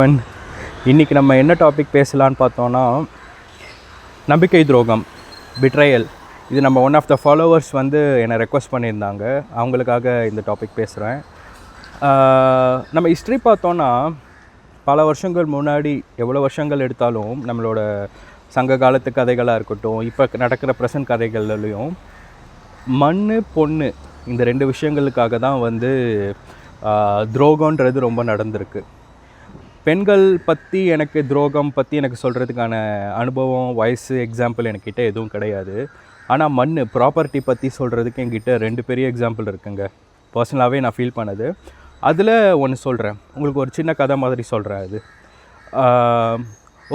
இன்றைக்கி நம்ம என்ன டாபிக் பேசலான்னு பார்த்தோன்னா, நம்பிக்கை துரோகம், பிட்ரையல். இது நம்ம ஒன் ஆஃப் த ஃபாலோவர்ஸ் வந்து என்னை ரெக்வஸ்ட் பண்ணியிருந்தாங்க. அவங்களுக்காக இந்த டாபிக் பேசுகிறேன். நம்ம ஹிஸ்ட்ரி பார்த்தோன்னா, பல வருஷங்கள் முன்னாடி எவ்வளோ வருஷங்கள் எடுத்தாலும் நம்மளோட சங்க காலத்து கதைகளாக இருக்கட்டும், இப்போ நடக்கிற ப்ரெசன்ட் கதைகள்லையும் மண் பொண்ணு இந்த 2 விஷயங்களுக்காக தான் வந்து துரோகன்றது ரொம்ப நடந்திருக்கு. பெண்கள் பற்றி எனக்கு துரோகம் பற்றி எனக்கு சொல்கிறதுக்கான அனுபவம், வயசு, எக்ஸாம்பிள் என்கிட்ட எதுவும் கிடையாது. ஆனால் ப்ராப்பர்ட்டி பற்றி சொல்கிறதுக்கு என்கிட்ட 2 பெரிய எக்ஸாம்பிள் இருக்குங்க. பர்சனலாகவே நான் ஃபீல் பண்ணது. அதில் ஒன்று சொல்கிறேன், உங்களுக்கு ஒரு சின்ன கதை மாதிரி சொல்கிறேன். அது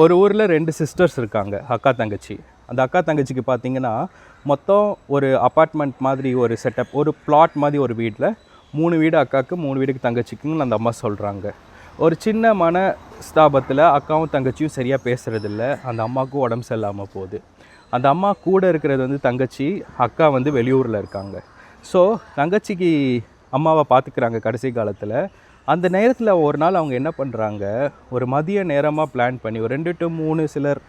ஒரு ஊரில் 2 சிஸ்டர்ஸ் இருக்காங்க, அக்கா தங்கச்சி. அந்த அக்கா தங்கச்சிக்கு பார்த்திங்கன்னா மொத்தம் ஒரு அப்பார்ட்மெண்ட் மாதிரி ஒரு செட்டப், ஒரு பிளாட் மாதிரி ஒரு வீட்டில் 3 வீடு அக்காவுக்கு, 3 வீடுக்கு தங்கச்சிக்குன்னு அந்த அம்மா சொல்கிறாங்க. ஒரு சின்ன மனஸ்தாபத்தில் அக்காவும் தங்கச்சியும் சரியாக பேசுகிறதில்ல. அந்த அம்மாவுக்கும் உடம்பு சரியில்லாமல் போகுது. அந்த அம்மா கூட இருக்கிறது வந்து தங்கச்சி, அக்கா வந்து வெளியூரில் இருக்காங்க. ஸோ தங்கச்சிக்கு அம்மாவை பார்த்துக்கிறாங்க கடைசி காலத்தில். அந்த நேரத்தில் ஒரு நாள் அவங்க என்ன பண்ணுறாங்க, ஒரு மதிய நேரமாக பிளான் பண்ணி ஒரு 2 to 3, சிலர்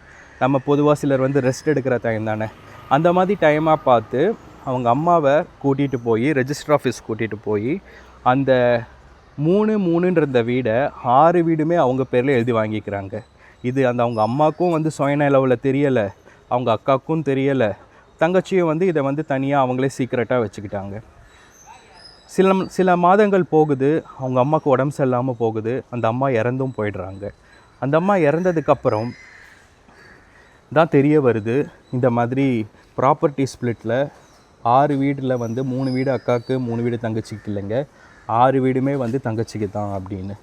நம்ம பொதுவாக சிலர் வந்து ரெஸ்ட் எடுக்கிற டைம் தானே, அந்த மாதிரி டைமாக பார்த்து அவங்க அம்மாவை கூட்டிகிட்டு போய் ரெஜிஸ்டர் ஆஃபீஸ் கூட்டிகிட்டு போய் அந்த 3 வீடை 6 வீடுமே அவங்க பேரில் எழுதி வாங்கிக்கிறாங்க. இது அவங்க அம்மாவுக்கும் வந்து சுயநலவில் தெரியலை, அவங்க அக்காவுக்கும் தெரியலை. தங்கச்சியும் வந்து இதை வந்து தனியாக அவங்களே சீக்ரெட்டாக வச்சுக்கிட்டாங்க. சில மாதங்கள் போகுது, அவங்க அம்மாவுக்கு உடம்பு சரியில்லாமல் போகுது. அந்த அம்மா இறந்தும் போயிடுறாங்க. அந்த அம்மா இறந்ததுக்கப்புறம் தான் தெரிய வருது, இந்த மாதிரி ப்ராப்பர்ட்டி ஸ்ப்ளிட்டில் 6 வீட்டில் வந்து 3 வீடு அக்காவுக்கு, 3 வீடு தங்கச்சிக்கு இல்லைங்க, 6 வீடுமே வந்து தங்கச்சிக்கு தான் அப்படின்னு.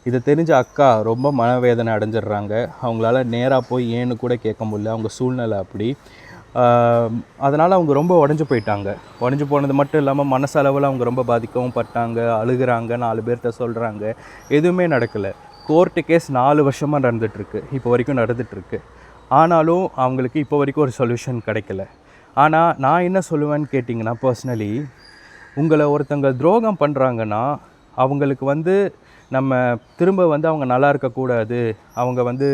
இதை தெரிஞ்ச அக்கா ரொம்ப மனவேதனை அடைஞ்சிடுறாங்க. அவங்களால நேராக போய் ஏன்னு கூட கேட்க முடியல, அவங்க சூழ்நிலை அப்படி. அதனால் அவங்க ரொம்ப உடஞ்சி போயிட்டாங்க. உடஞ்சி போனது மட்டும் இல்லாமல் மனசளவில் அவங்க ரொம்ப பாதிக்கவும் பட்டாங்க, அழுகிறாங்க, 4 பேர்கிட்ட சொல்கிறாங்க. எதுவுமே நடக்கலை. கோர்ட்டு கேஸ் 4 வருஷமாக நடந்துகிட்ருக்கு, இப்போ வரைக்கும் நடந்துகிட்ருக்கு. ஆனாலும் அவங்களுக்கு இப்போ வரைக்கும் ஒரு சொல்யூஷன் கிடைக்கல. ஆனால் நான் என்ன சொல்லுவேன்னு கேட்டிங்கன்னா, பர்சனலி உங்களை ஒருத்தங்க துரோகம் பண்ணுறாங்கன்னா அவங்களுக்கு வந்து நம்ம திரும்ப வந்து அவங்க நல்லா இருக்கக்கூடாது, அவங்க வந்து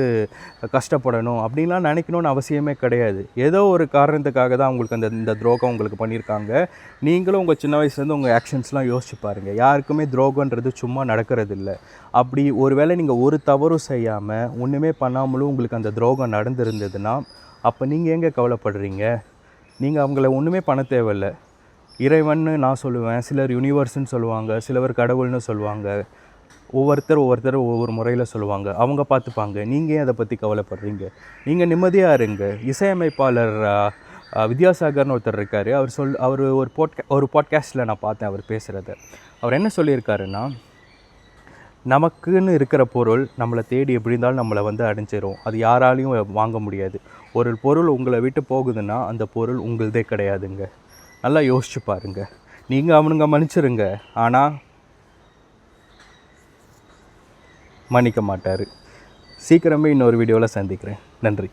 கஷ்டப்படணும் அப்படின்லாம் நினைக்கணும்னு அவசியமே கிடையாது. ஏதோ ஒரு காரணத்துக்காக தான் அவங்களுக்கு இந்த துரோகம் உங்களுக்கு பண்ணியிருக்காங்க. நீங்களும் உங்கள் சின்ன வயசுலேருந்து உங்கள் ஆக்ஷன்ஸ்லாம் யோசிச்சு பாருங்கள். யாருக்குமே துரோகன்றது சும்மா நடக்கிறது இல்லை. அப்படி ஒரு வேளை நீங்கள் ஒரு தவறும் செய்யாமல் ஒன்றுமே பண்ணாமலும் உங்களுக்கு அந்த துரோகம் நடந்திருந்ததுன்னா, அப்போ நீங்கள் எங்கே கவலைப்படுறீங்க? நீங்கள் அவங்கள ஒன்றுமே பண்ண தேவையில்லை. இறைவன்னு நான் சொல்லுவேன், சிலர் யூனிவர்ஸ்ன்னு சொல்லுவாங்க, சிலவர் கடவுள்னு சொல்லுவாங்க, ஒவ்வொருத்தர் ஒவ்வொரு முறையில் சொல்லுவாங்க. அவங்க பார்த்துப்பாங்க. நீங்கள் ஏன் அதை பற்றி கவலைப்படுறீங்க? நீங்கள் நிம்மதியாக இருங்க. இசையமைப்பாளர் வித்யாசாகர்னு ஒருத்தர் இருக்கார். அவர் ஒரு பாட்காஸ்ட்டில் நான் பார்த்தேன் அவர் பேசுகிறத. அவர் என்ன சொல்லியிருக்காருன்னா, நமக்குன்னு இருக்கிற பொருள் நம்மளை தேடி எப்படி இருந்தாலும் நம்மளை வந்து அடைஞ்சிரும். அது யாராலையும் வாங்க முடியாது. ஒரு பொருள் உங்களை விட்டு போகுதுன்னா அந்த பொருள் உங்களுதே கிடையாதுங்க. நல்லா யோசிச்சு பாருங்கள். நீங்கள் அவனுங்க மன்னிச்சிருங்க, ஆனால் மன்னிக்க மாட்டார். சீக்கிரமே இன்னொரு வீடியோவில் சந்திக்கிறேன். நன்றி.